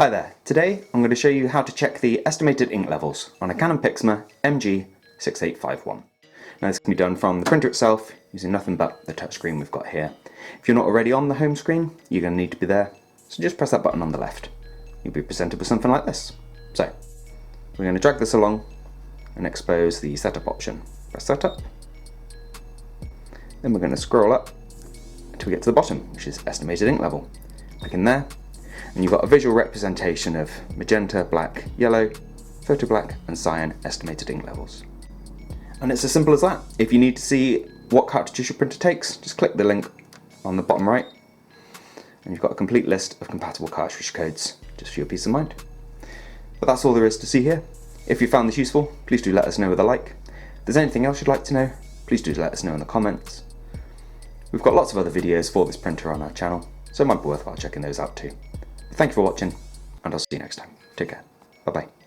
Hi there, today I'm going to show you how to check the estimated ink levels on a Canon Pixma MG6851. Now this can be done from the printer itself using nothing but the touchscreen we've got here. If you're not already on the home screen, you're going to need to be there, so just press that button on the left. You'll be presented with something like this. So, we're going to drag this along and expose the setup option. Press setup. Then we're going to scroll up until we get to the bottom, which is estimated ink level. Click in there, and you've got a visual representation of magenta, black, yellow, photo black and cyan estimated ink levels. And it's as simple as that. If you need to see what cartridges your printer takes, just click the link on the bottom right and you've got a complete list of compatible cartridge codes just for your peace of mind. But that's all there is to see here. If you found this useful, please do let us know with a like. If there's anything else you'd like to know, please do let us know in the comments. We've got lots of other videos for this printer on our channel, so it might be worthwhile checking those out too. Thank you for watching, and I'll see you next time. Take care. Bye bye.